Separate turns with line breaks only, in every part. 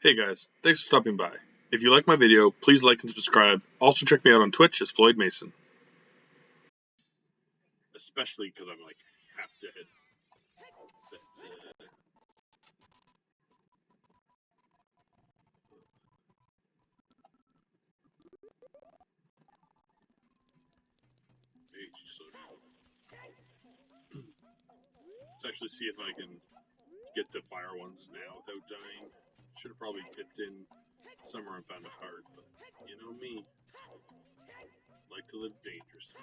Hey guys, thanks for stopping by. If you like my video, please like and subscribe. Also check me out on Twitch as Floyd Mason. Especially because I'm like half dead. Let's actually see if I can get to fire ones now without dying. Should have probably dipped in somewhere and found a heart, but you know me. Like to live dangerously.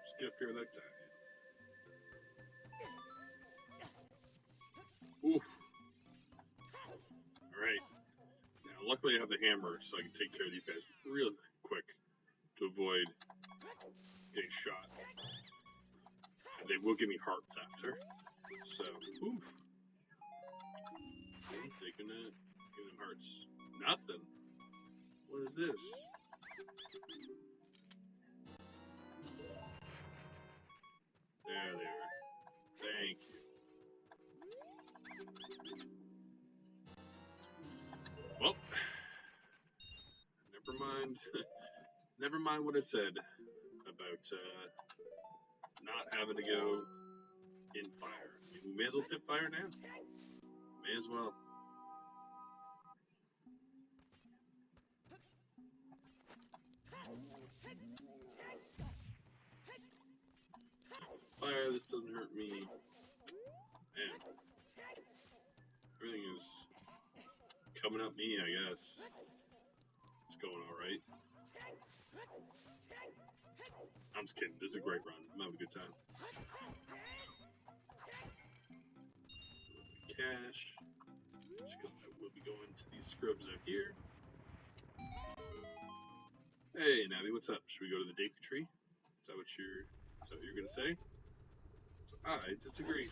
Just get up here without dying. Oof. Alright. Now, luckily I have the hammer, so I can take care of these guys real quick to avoid getting shot. And they will give me hearts after. So, oof. Taking it. Giving them hearts. Nothing. What is this? There they are. Thank you. Well, never mind. Never mind what I said about not having to go in fire. I mean, we may as well dip fire now. May as well. Fire, this doesn't hurt me. Man. Everything is coming up me, I guess. It's going alright. I'm just kidding. This is a great run. I'm having a good time. Cash. Just because I will be going to these scrubs out here. Hey, Navi, what's up? Should we go to the Deku Tree? Is that what you're gonna say? So I disagree.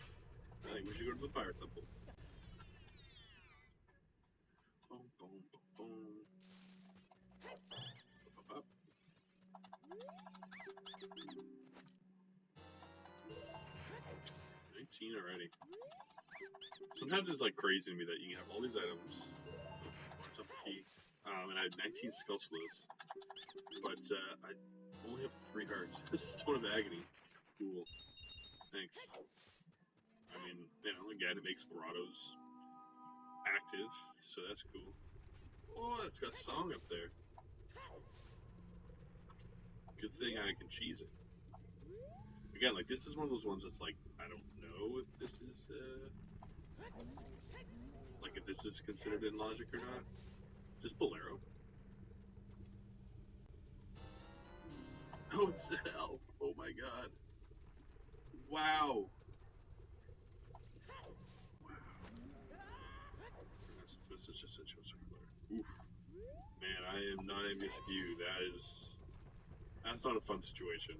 I think we should go to the Fire Temple. Boom, boom, boom, boom. Up, up. 19 already. Sometimes it's like crazy to me that you can have all these items. Temple key. And I have 19 Skulltulas. But I only have 3 hearts. This is Stone of Agony. Cool. Thanks. I mean, you know, again, it makes Verados active, so that's cool. Oh, it's got Song up there. Good thing I can cheese it. Again, like, this is one of those ones that's like, I don't know if this is, like, if this is considered in logic or not. Is this Bolero? Oh, it's Hell. Oh my god. Wow. This is just such a circular. Oof. Man, I am not envious of you. That's not a fun situation.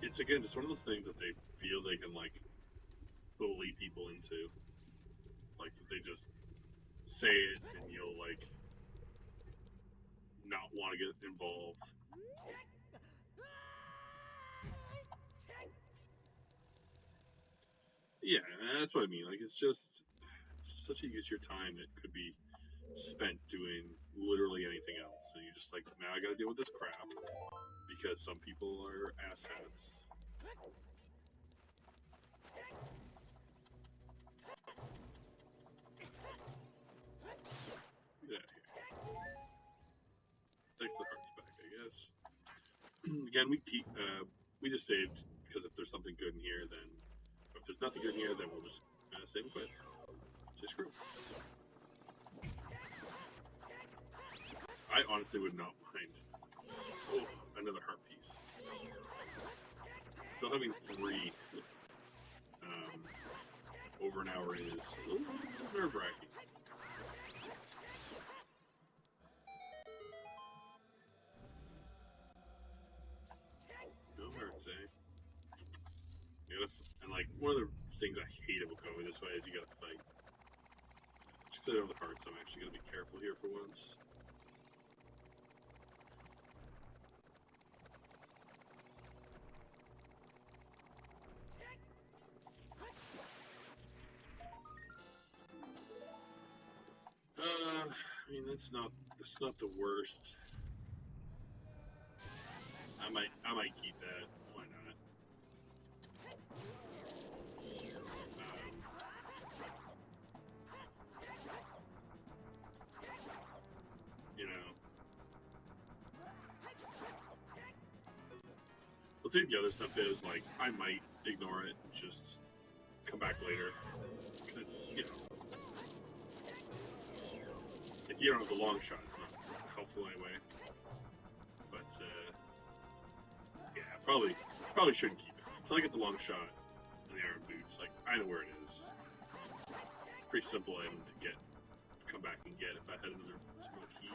It's again just one of those things that they feel they can like bully people into. Like they just say it and you'll like not want to get involved. Yeah, that's what I mean. Like it's just such a use of your time that could be spent doing literally anything else. And you're just like, now I gotta deal with this crap because some people are asshats. Get out of here. Takes the hearts back, I guess. Again, we just saved because if there's something good in here, then if there's nothing good in here, then we'll just save and quit. Say screw. I honestly would not mind. Oh, another heart piece. Still having 3 over an hour is a little nerve-wracking. No hearts, eh? And like one of the things I hate about going this way is you gotta fight. Instead of the hearts, I'm actually going to be careful here for once. I mean, that's not the worst. I might keep that. Why not? You know. Let's see what the other stuff is. Like, I might ignore it and just come back later. Because it's, you know. Like, you don't have the long shot. It's not helpful anyway. But, yeah, probably shouldn't keep it. Until I get the long shot and the iron boots. Like, I know where it is. Pretty simple item to come back and get if I had another small key.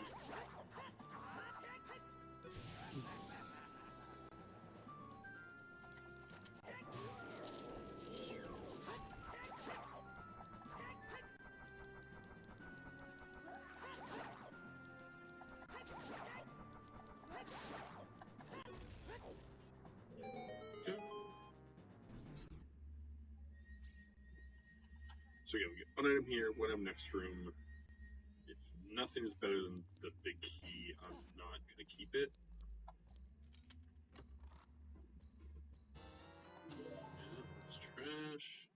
So again, we get one item here, one item next room. If nothing is better than the big key, I'm not gonna keep it. Yeah, it's trash.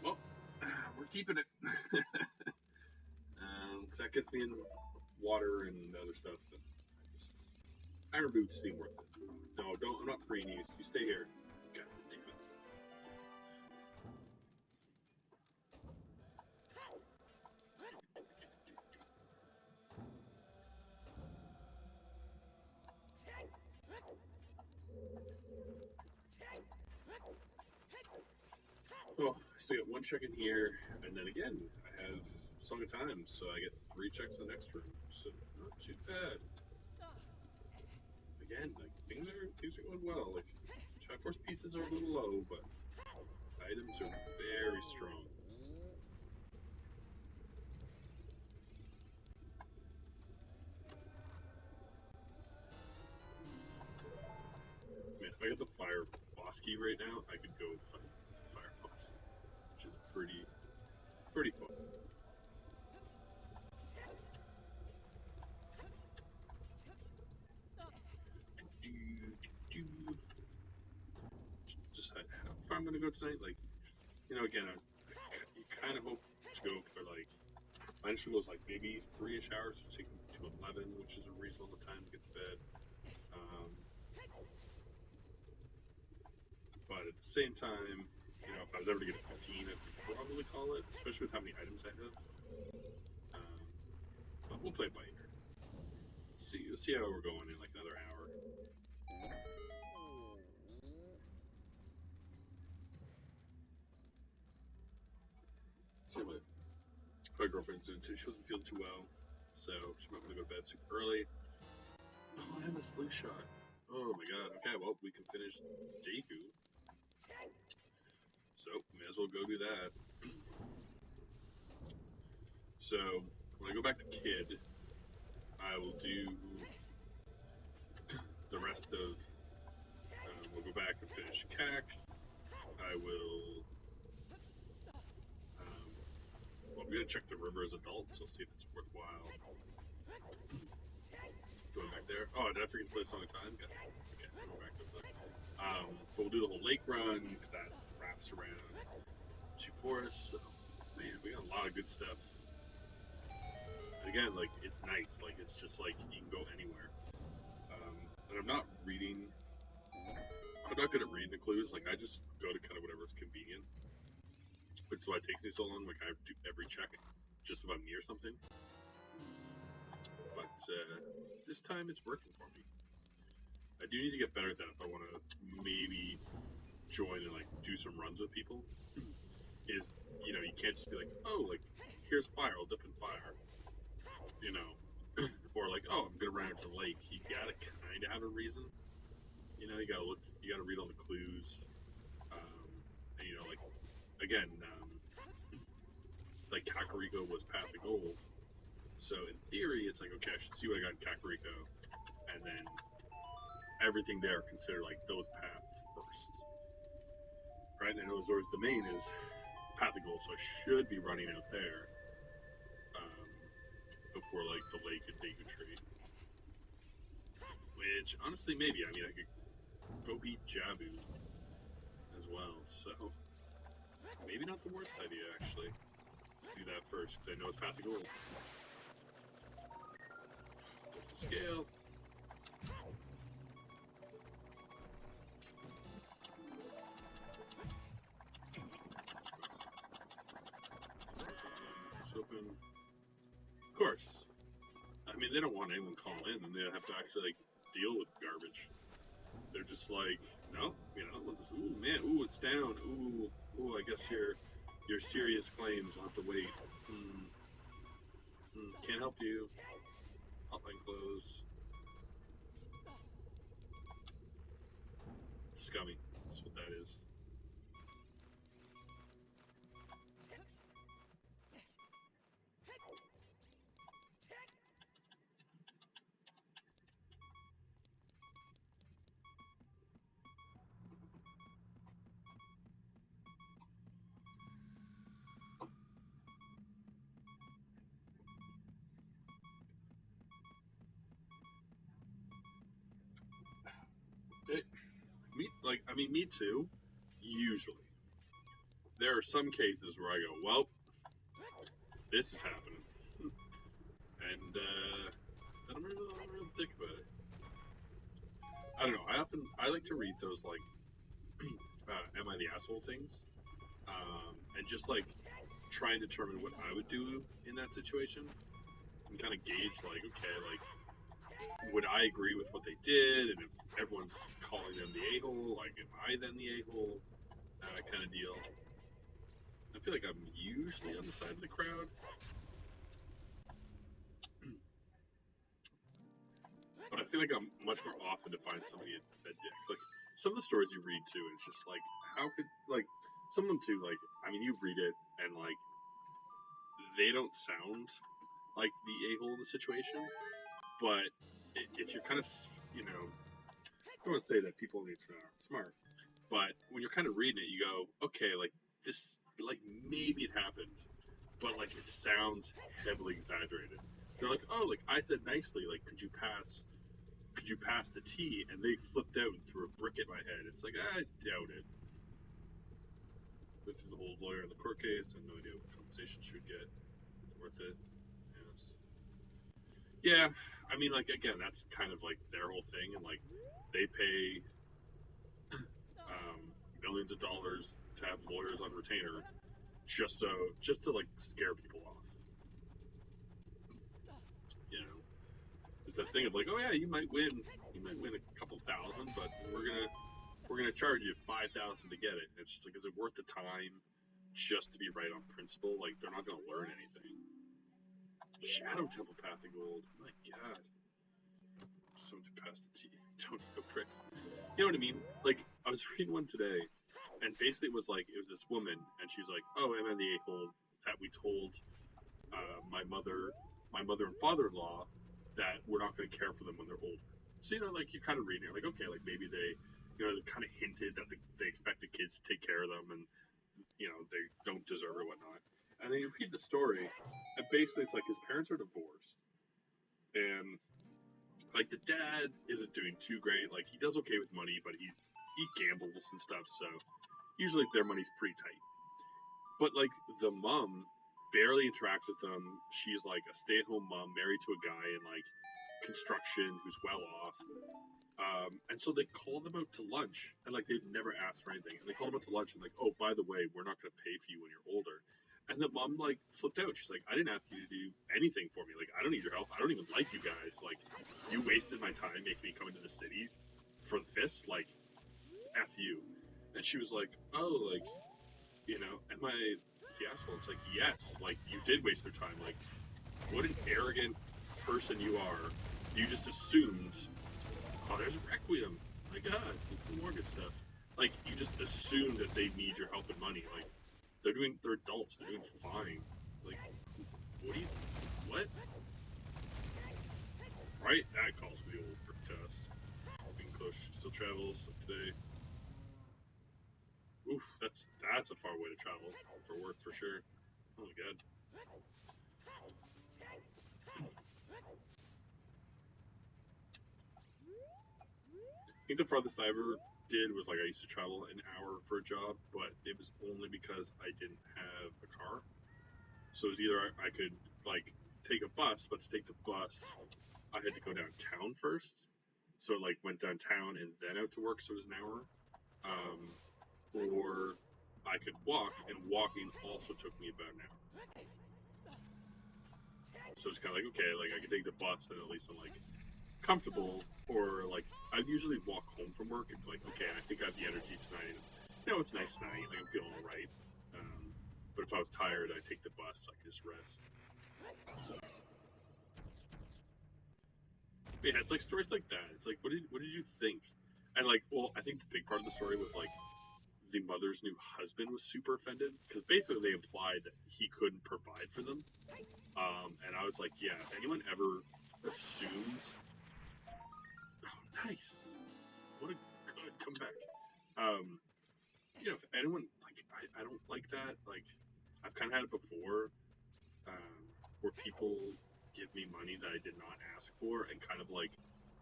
Well, we're keeping it. Because that gets me in water and other stuff. But iron boots seem worth it. No, I'm not freeing you. You stay here. God damn it. Oh, I still got one check in here, and then again, I have Song of Time, so I get 3 checks in the next room. So not too bad. Again, like things are going well. Like Triforce pieces are a little low, but items are very strong. Man, if I get the fire boss key right now, I could go fight the fire boss, which is pretty fun. Just how far I'm gonna go tonight. Like, you know, again, you kind of hope to go for like. My initial goal is like maybe 3-ish hours, so taking to 11, which is a reasonable time to get to bed. But at the same time, you know, if I was ever to get a 15, I'd probably call it, especially with how many items I have. But we'll play it by ear. Let's see how we're going in like another hour. See what my girlfriend's doing too. She wasn't feeling too well, so she might want to go to bed super early. Oh, I have a slingshot. Oh my god. Okay, well, we can finish Deku. So, may as well go do that. So, when I go back to Kid, I will do the rest of. We'll go back and finish CAC. I will. Well, I'm gonna check the river as adults. So see if it's worthwhile. Going back there. Oh, did I forget to play Song of Time? Okay, we'll go back to it. But we'll do the whole lake run because that wraps around 2 forests. So, man, we got a lot of good stuff. And again, like it's nice. Like it's just like you can go anywhere. And I'm not reading. I'm not good at reading the clues. Like I just go to kind of whatever's convenient. Which is why it takes me so long. Like I do every check just if I'm near something. But this time it's working for me. I do need to get better at that if I want to maybe join and like do some runs with people. Is you know you can't just be like, oh, like here's fire, I'll dip in fire. you know, or like, oh, I'm gonna run out to the lake. You gotta kind of have a reason. You know, you gotta look, you gotta read all the clues. And, you know, like again, like Kakariko was Path of Gold. So in theory, it's like, okay, I should see what I got in Kakariko, and then everything there consider like those paths first, right? And Ozora's domain is Path of Gold, so I should be running out there um, before like the lake at Deku Tree. Which honestly, maybe I mean I could go beat Jabu as well, so maybe not the worst idea actually. Do that first because I know it's Path of Gold. Scale. Open. Of course. I mean, they don't want anyone calling in, and they have to actually like deal with garbage. They're just like, no, you know, we'll just, ooh man, ooh it's down, ooh, I guess your serious claims will have to wait. Can't help you. Hotline closed. Scummy. That's what that is. Me too. Usually, there are some cases where I go, well, this is happening, and I don't really think about it. I don't know. I like to read those like, am I the asshole things, and just like try and determine what I would do in that situation, and kind of gauge like, okay, like would I agree with what they did, and if everyone's calling them the a-hole, like am I then the a-hole, kind of deal. I feel like I'm usually on the side of the crowd. But I feel like I'm much more often to find somebody a dick. Like some of the stories you read too, it's just like how could like some of them too. Like I mean, you read it and like they don't sound like the a-hole in the situation, but if you're kind of you know, I don't want to say that people on the internet aren't smart, but when you're kind of reading it, you go, okay, like this, like maybe it happened, but like it sounds heavily exaggerated. They're like, oh, like I said nicely, like could you pass the tea? And they flipped out and threw a brick at my head. It's like, I doubt it. Go through the whole lawyer in the court case. I have no idea what compensation she would get. Worth it. Yes. Yeah, I mean, like, again, that's kind of like their whole thing. And, like, they pay um, millions of dollars to have lawyers on retainer just to, like, scare people off. You know? It's that thing of, like, oh, yeah, you might win a couple thousand, but we're gonna charge you 5,000 to get it. It's just like, is it worth the time just to be right on principle? Like, they're not gonna learn anything. Shadow Temple Path of Gold. My God. Someone to pass the tea. Don't go pricks. You know what I mean? Like, I was reading one today, and basically it was this woman, and she's like, "Oh, I'm in the a-hole that we told my mother and father-in-law that we're not going to care for them when they're older." So you know, like you're kind of reading it, like okay, like maybe they, you know, they kind of hinted that they expect the kids to take care of them, and you know they don't deserve it, or whatnot. And then you read the story, and basically it's like his parents are divorced, and like the dad isn't doing too great. Like he does okay with money, but he gambles and stuff, so usually their money's pretty tight. But like the mom barely interacts with them. She's like a stay-at-home mom married to a guy in like construction who's well off. And so they call them out to lunch, and like they've never asked for anything. And they call them out to lunch, and like, oh, by the way, we're not going to pay for you when you're older. And the mom like flipped out. She's like, I didn't ask you to do anything for me. Like, I don't need your help. I don't even like you guys. Like, you wasted my time making me come into the city for this. Like, f you. And she was like, oh, like, you know, am I the asshole? It's like, yes. Like, you did waste their time. Like, What an arrogant person you are. You just assumed, oh, there's Requiem. My God, more good stuff. Like, you just assume that they need your help and money. Like, they're adults. They're doing fine. Like, what? Right? That calls for the old brick test. Being close still travels today. Oof, that's a far way to travel for work for sure. Oh my God. I think the farthest I ever did was like I used to travel an hour for a job, but it was only because I didn't have a car. So it was either I could like take a bus, but to take the bus, I had to go downtown first. So like went downtown and then out to work, so it was an hour. Um, or I could walk, and walking also took me about an hour. So it's kind of like okay, like I could take the bus, and at least I'm like comfortable, or like I usually walk home from work. It's like okay, I think I have the energy tonight. You know, it's nice tonight. Like I'm feeling all right. But if I was tired, I'd take the bus so I could just rest. But yeah, it's like stories like that. It's like what did you think? And like, well, I think the big part of the story was like the mother's new husband was super offended because basically they implied that he couldn't provide for them. And I was like, yeah, if anyone ever assumes, oh, nice, what a good comeback. Um, you know, if anyone like, I don't like that. Like, I've kind of had it before, um, where people give me money that I did not ask for and kind of like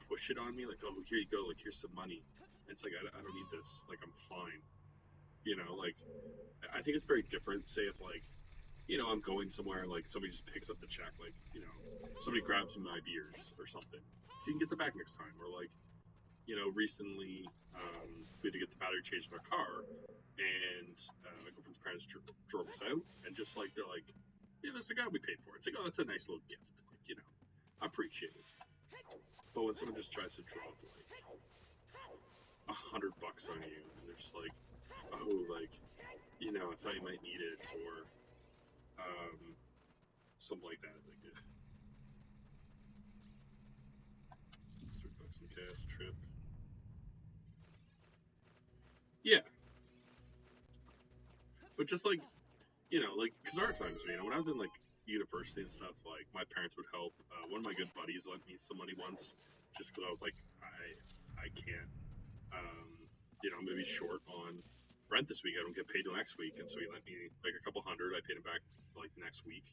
push it on me, like, oh, here you go, like here's some money. And it's like I don't need this. Like I'm fine. You know, like I think it's very different. Say if like you know I'm going somewhere and like somebody just picks up the check, like you know somebody grabs my beers or something, so you can get them back next time. Or like you know recently we had to get the battery changed in our car, and my girlfriend's parents drove us out, and just like they're like, yeah, that's the guy we paid for. It's like oh that's a nice little gift, like you know, I appreciate it. But when someone just tries to drop like $100 on you, and they're just like, oh like you know I thought you might need it, or something like that. Like $3 in cash trip. Yeah, but just like you know, like because there are times you know when I was in like university and stuff, like my parents would help. One of my good buddies lent me some money once, just because I was like I can't you know maybe short on rent this week. I don't get paid till next week, and so he lent me like a couple hundred. I paid him back like the next week.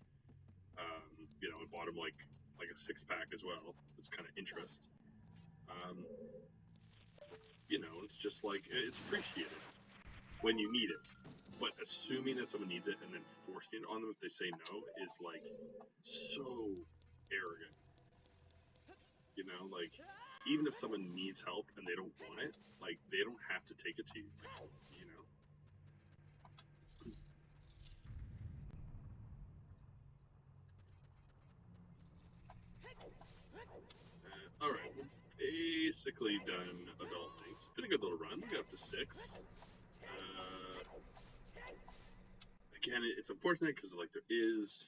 You know, and bought him like a 6 pack as well. It's kind of interest. Um, you know, it's just like it's appreciated when you need it. But assuming that someone needs it and then forcing it on them if they say no is like so arrogant. You know, like even if someone needs help and they don't want it, like they don't have to take it to you. Like, you know. All right, we're basically done adulting. It's been a good little run. We got up to 6. Again, it's unfortunate because like there is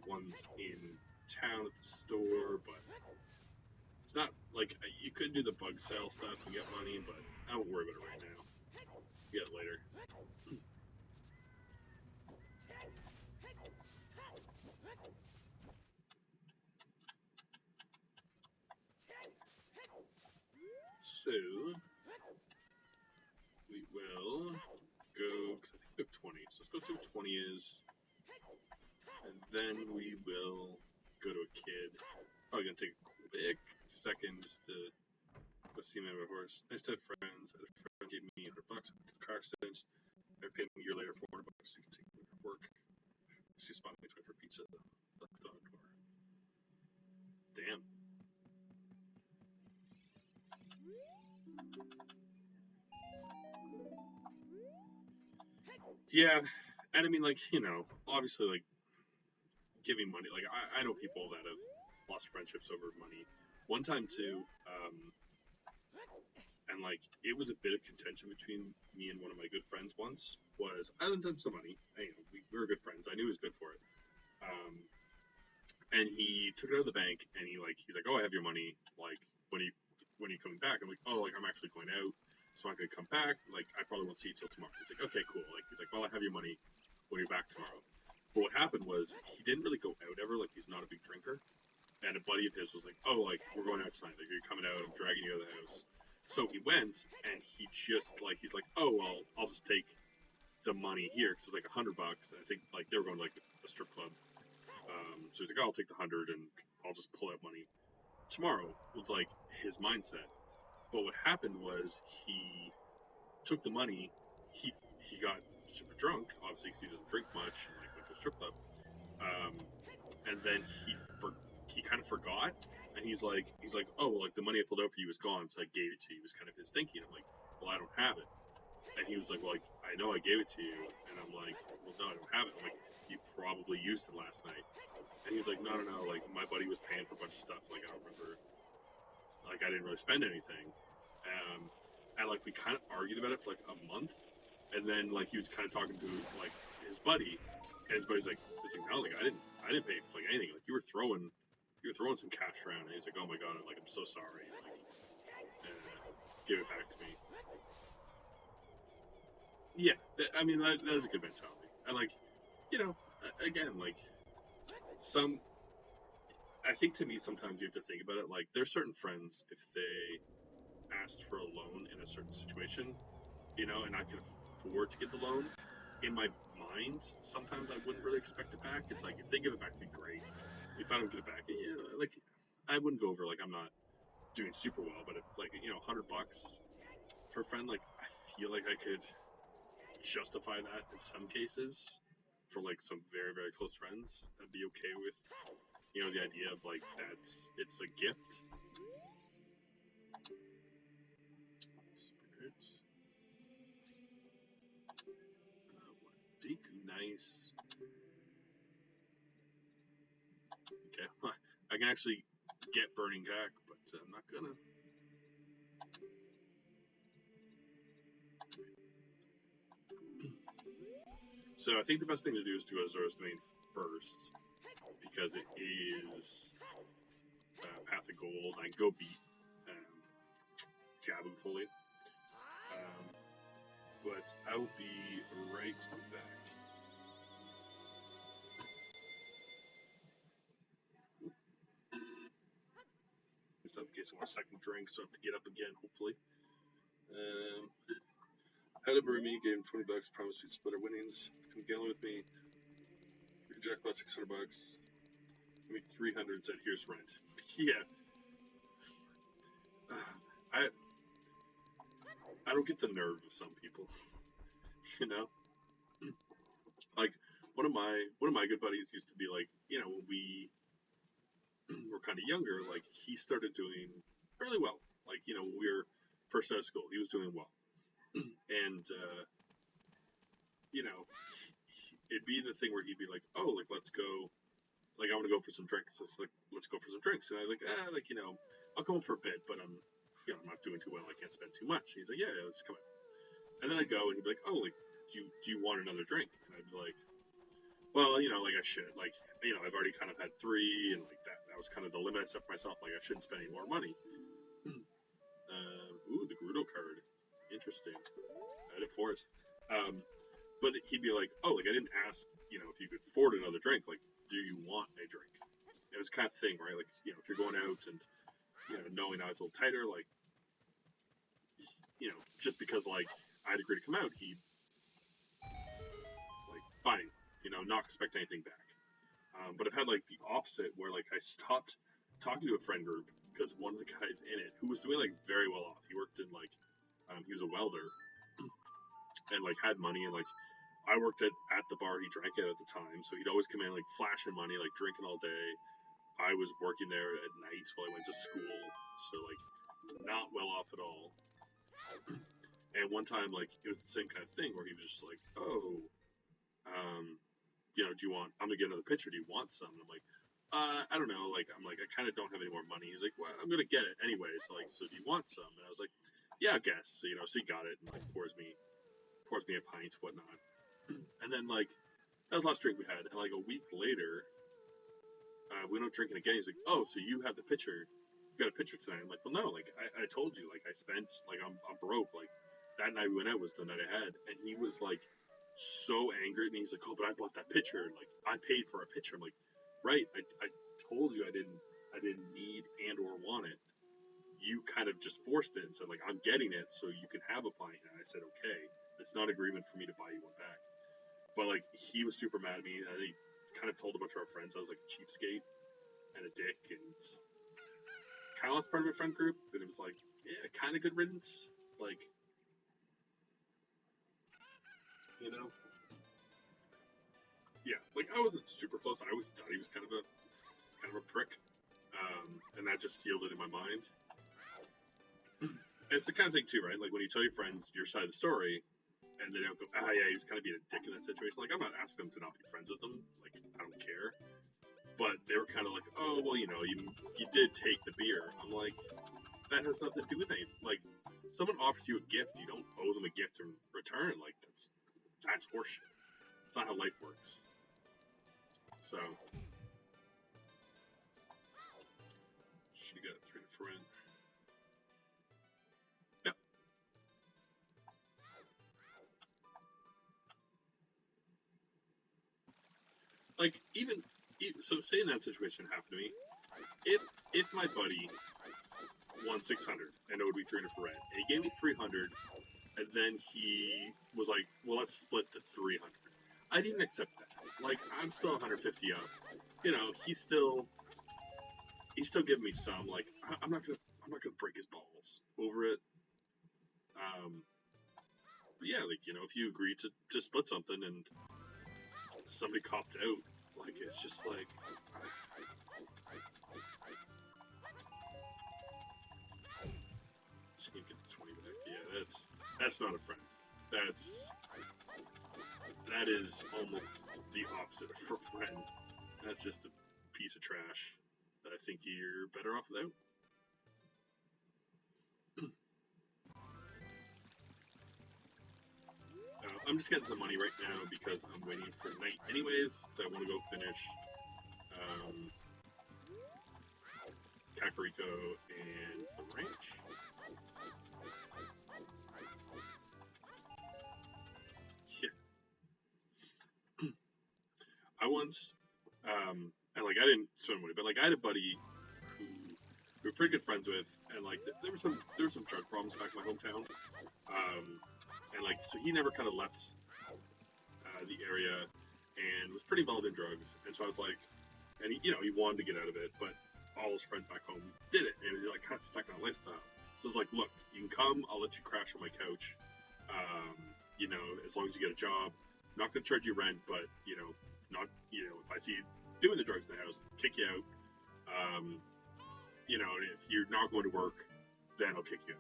ones in town at the store, but it's not like you could do the bug sale stuff and get money, but I won't worry about it right now. Get it later. So we will go because I think we have 20. So let's go see what 20 is, and then we will go to a kid. Probably gonna take a quick second just to go see my horse. Nice to have friends. A friend gave me $100 for the car accident. I paid him a year later $400 so you can take me to work. She spot me for pizza left on the door. Damn. Yeah, and I mean, like you know, obviously, like giving money. Like I know people that have lost friendships over money. One time too, and like it was a bit of contention between me and one of my good friends. Once was I lent him some money. You know, we were good friends. I knew he was good for it. Um, And he took it out of the bank, and he's like, oh, I have your money. Like, when you coming back? I'm like, oh, like I'm actually going out, so I'm not gonna come back. Like, I probably won't see you till tomorrow. He's like, okay, cool. Like, he's like, well, I have your money when you're back tomorrow. But what happened was he didn't really go out ever. Like, he's not a big drinker. And a buddy of his was like, oh, like we're going out tonight. Like, you're coming out. I'm dragging you out of the house. So he went, and he just like he's like, oh well, I'll just take the money here because it was like $100. I think like they were going to like a strip club. So he's like, oh, I'll take the 100 and I'll just pull out money tomorrow. Was like his mindset. But what happened was he took the money. He got super drunk, obviously because he doesn't drink much, and like went to a strip club. And then he kind of forgot, and he's like, oh, well, like the money I pulled out for you is gone, so I gave it to you. Was kind of his thinking. I'm like, well, I don't have it. And he was like, well, like, I know I gave it to you. And I'm like, well, no, I don't have it. I'm like, you probably used it last night. And he was like, no, like, my buddy was paying for a bunch of stuff. Like, I don't remember. Like, I didn't really spend anything. And, like, we kind of argued about it for, like, a month. And then, like, he was kind of talking to, like, his buddy. And his buddy's like, no, like, I didn't pay for, like, anything. Like, you were throwing some cash around. And he's like, oh, my God. I'm so sorry. Like, give it back to me. Yeah, I mean, that is a good mentality. And, like, you know, again, like, I think to me, sometimes you have to think about it. Like, there's certain friends, if they asked for a loan in a certain situation, and I could afford to get the loan, in my mind, sometimes I wouldn't really expect it back. It's like, if they give it back, it'd be great. If I don't get it back, like, I wouldn't go over, like, I'm not doing super well, but if, like, $100 for a friend, like, I feel like I could justify that in some cases for like some very, very close friends. I'd be okay with the idea of like it's a gift. Spirit. Deku, nice. Okay, I can actually get Burning Gak, but I'm not gonna. So I think the best thing to do is do Azura's Domain first, because it is Path of Gold. I can go beat Jabu fully. But I will be right back. In case I want a second drink, so I have to get up again, hopefully. Had a Burmy, gave him $20, promised he'd split our winnings. Come gambling with me. Jackpot $600. Give me 300. Said, here's rent. Yeah. I don't get the nerve of some people. Like one of my good buddies used to be like, when we were kind of younger, like he started doing fairly well. Like, when we were first out of school, he was doing well. And it'd be the thing where he'd be like, oh, like let's go, like I want to go for some drinks. It's like, let's go for some drinks. And I like, I'll come home for a bit, but I'm not doing too well. I can't spend too much. And he's like, yeah, let's come in. And then I'd go and he'd be like, oh, like do you want another drink? And I'd be like, well, like I should, like I've already kind of had 3, and like that was kind of the limit I set for myself. Like I shouldn't spend any more money. Ooh, the Gerudo card, interesting. I did Forest. But he'd be like, oh, like I didn't ask, if you could afford another drink. Like, do you want a drink? It was kind of thing, right? Like, if you're going out and, knowing I was a little tighter, like, just because, like, I'd agree to come out, he'd, like, fine, not expect anything back. But I've had, like, the opposite where, like, I stopped talking to a friend group because one of the guys in it, who was doing, like, very well off, he worked in, like, he was a welder and, like, had money, and, like, I worked at the bar he drank at the time, so he'd always come in, like, flashing money, like, drinking all day. I was working there at night while I went to school, so, like, not well off at all. And one time, like, it was the same kind of thing where he was just like, oh, do you want, I'm gonna get another pitcher, do you want some? And I'm like, I don't know, like, I'm like, I kind of don't have any more money. He's like, well, I'm gonna get it anyway, so, like, so do you want some? And I was like, yeah, I guess. So, so he got it, and, like, pours me a pint, whatnot. And then, like, that was the last drink we had, and, like, a week later, we don't drink it again. He's like, oh, so you have the pitcher. You got a pitcher tonight. I'm like, well, no, like, I told you, like, I spent, like, I'm broke. Like, that night we went out was the night I had. And he was, like, so angry at me. He's like, oh, but I bought that pitcher. Like, I paid for a pitcher. I'm like, right, I told you I didn't need and or want it. You kind of just forced it and said, like, I'm getting it so you can have a pint. And I said, okay, it's not agreement for me to buy you one back. But, like, he was super mad at me. And he kind of told a bunch of our friends I was, like, a cheapskate and a dick. And kind of lost part of my friend group. And it was, like, yeah, kind of good riddance. Like, you know? Yeah, like, I wasn't super close. I always thought he was kind of a prick. And that just sealed it in my mind. And it's the kind of thing, too, right? Like, when you tell your friends your side of the story, and they don't go, yeah, he was kind of being a dick in that situation. Like, I'm not asking them to not be friends with them. Like, I don't care. But they were kind of like, oh, well, you know, you did take the beer. I'm like, that has nothing to do with anything. Like, someone offers you a gift, you don't owe them a gift in return. Like, that's horseshit. That's not how life works. So, she got 3 for rent. Yep. Like, so say that situation happened to me. If my buddy won 600 and it would be 300 for rent, and he gave me 300, and then he was like, well, let's split the 300. I didn't accept that. Like, I'm still 150 up. You know, he's still giving me some. Like, I'm not gonna break his balls over it. But yeah, like, you know, if you agree to split something and somebody copped out, like, it's just like, she can get the 20 back. Yeah, that's not a friend. That is almost the opposite of a friend. That's just a piece of trash that I think you're better off without. I'm just getting some money right now because I'm waiting for night anyways, because I want to go finish Kakariko and the ranch. Yeah. I once, and like I didn't spend money, but like I had a buddy who we were pretty good friends with, and like there were some drug problems back in my hometown, and like so he never kind of left the area and was pretty involved in drugs, and so I was like, and he, you know, he wanted to get out of it, but all his friends back home did it, and he's like kind of stuck in that lifestyle. So I was like, look, you can come, I'll let you crash on my couch, you know, as long as you get a job. I'm not gonna charge you rent, but you know, if I see you doing the drugs in the house, kick you out. You know, and if you're not going to work, then I'll kick you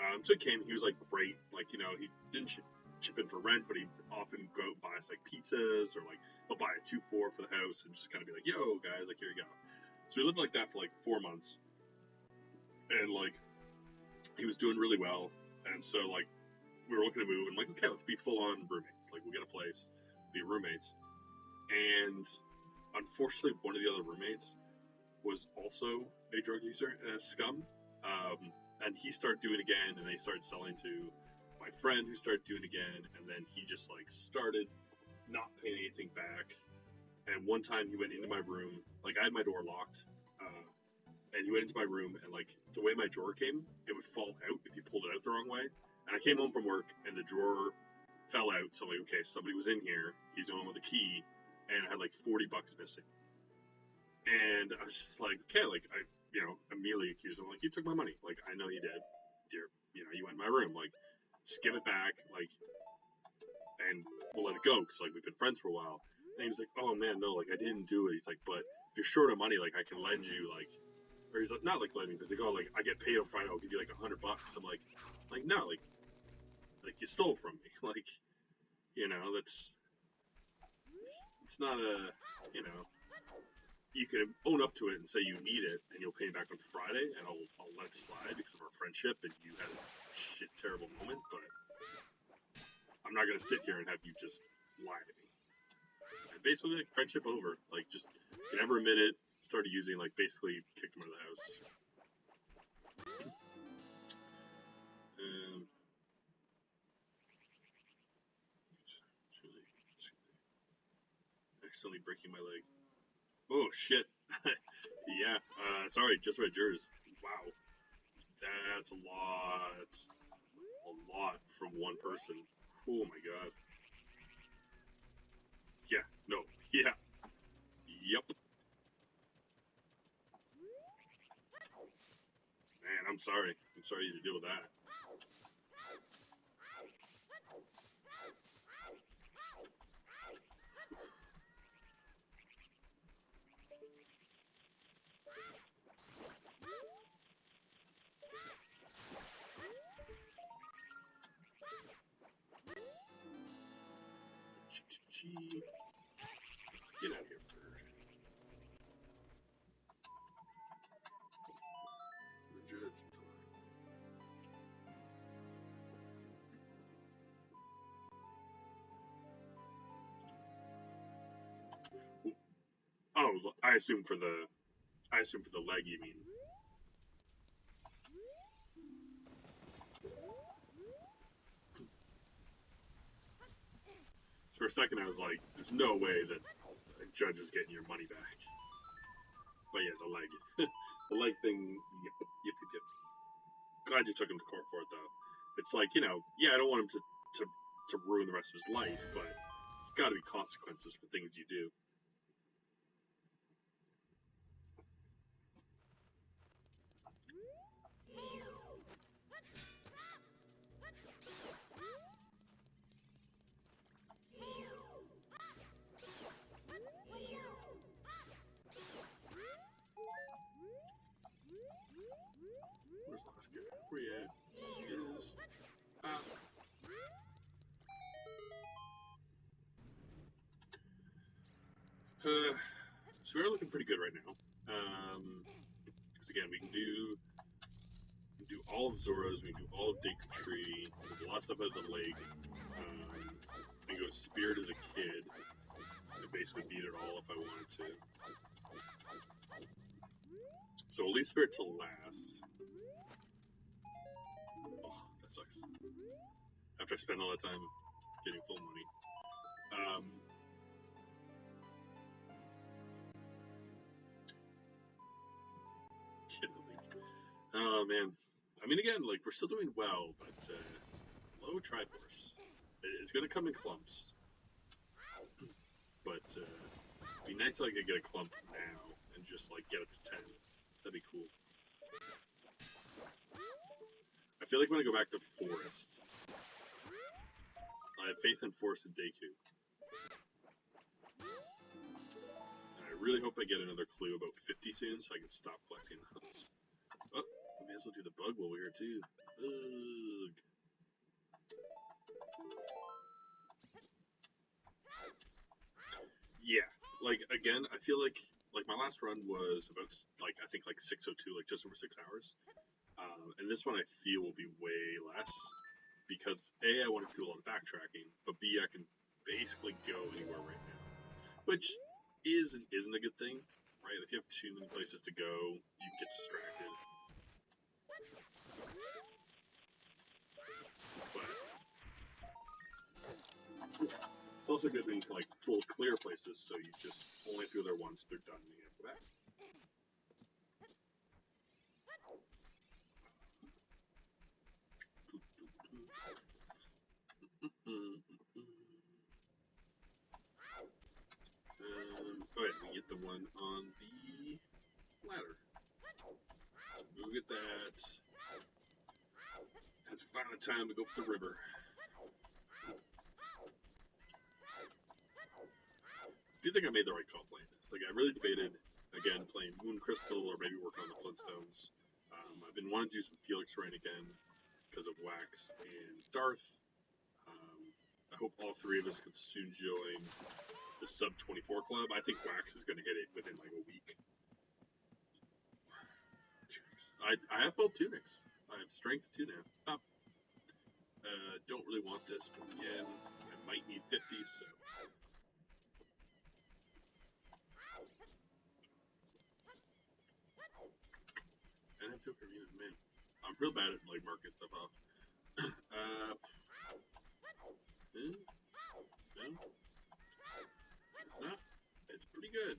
out. So he came, he was like great, like, you know, he didn't chip in for rent, but he'd often go out and buy us like pizzas, or like he'll buy a 2-4 for the house and just kind of be like, yo guys, like, here you go. So we lived like that for like 4 months, and like he was doing really well, and so like we were looking to move, and like, okay, let's be full on roommates, like we'll get a place, be roommates. And unfortunately one of the other roommates was also a drug user and a scum. And he started doing it again, and they started selling to my friend, who started doing it again, and then he just like started not paying anything back. And one time he went into my room, like I had my door locked, and he went into my room, and like the way my drawer came, it would fall out if you pulled it out the wrong way. And I came home from work, and the drawer fell out, so I'm like, okay, somebody was in here, he's the one with the key, and I had like $40 missing. And I was just like, okay, like I, you know, immediately accused him, like, you took my money, like I know you did, dear, you know, you went in my room, like just give it back, like, and we'll let it go, because like we've been friends for a while. And he was like, oh man, no, like I didn't do it. He's like, but if you're short of money, like I can lend you, like, or he's like, not like lending, because they go, like, I get paid on Friday, I'll give you like $100. I'm like no, like you stole from me, like, you know, it's not a, you know, you can own up to it and say you need it, and you'll pay me back on Friday, and I'll let it slide because of our friendship, and you had a shit terrible moment, but I'm not gonna sit here and have you just lie to me and basically like friendship over. Like just you never admit it. Started using like basically kicked him out of the house. Accidentally breaking my leg. Oh shit. Yeah. Sorry, just read yours. Wow. That's a lot. A lot from one person. Oh my god. Yeah. No. Yeah. Yep. Man, I'm sorry. I'm sorry you had to deal with that. Get out of here, bird. Oh, I assume for the leg you mean. For a second I was like, there's no way that a judge is getting your money back. But yeah, the leg. The leg thing, yep. Glad you took him to court for it, though. It's like, yeah, I don't want him to ruin the rest of his life, but there's got to be consequences for things you do. Where's the last guy? Where you at? Yes. So we're looking pretty good right now. Because again, we can do all of Zora's, we can do all of Tree, we can lost up at the lake. I can go Spirit as a kid, and basically beat it all if I wanted to. So we'll leave Spirit till last. Oh, that sucks. After I spend all that time getting full money. Oh man. I mean, again, like, we're still doing well, but low Triforce. It's gonna come in clumps. But it'd be nice if I could get a clump now and just like get up to 10. That'd be cool. I feel like when I go back to Forest, I have faith in Forest and Deku. And I really hope I get another clue about 50 soon so I can stop collecting those. Oh, we may as well do the bug while we're here too. Ugh. Yeah, like again, I feel like my last run was about like I think like 6:02, like just over 6 hours. And this one I feel will be way less because A, I want to do a lot of backtracking, but B, I can basically go anywhere right now, which is and isn't a good thing, right? If you have too many places to go, you get distracted. But it's also good when you can like full clear places, so you just only through there once, they're done, and you have to go back. Oh yeah, we get the one on the ladder. So we'll get that. It's finally time to go up the river. Do you think I made the right call playing this? Like, I really debated, again, playing Moon Crystal or maybe working on the Flintstones. I've been wanting to do some Felix Rain again because of Wax and Darth. I hope all three of us can soon join the Sub 24 Club. I think Wax is going to hit it within like a week. Tunics. I have both tunics. I have strength 2 now. Don't really want this, but again, I might need 50, so. the Ocarina, man. I'm real bad at like marking stuff off. No, it's not. It's pretty good.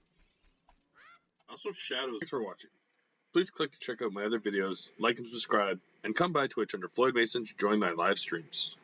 Also, shadows. Thanks for watching. Please click to check out my other videos, like and subscribe, and come by Twitch under Floyd Mason to join my live streams.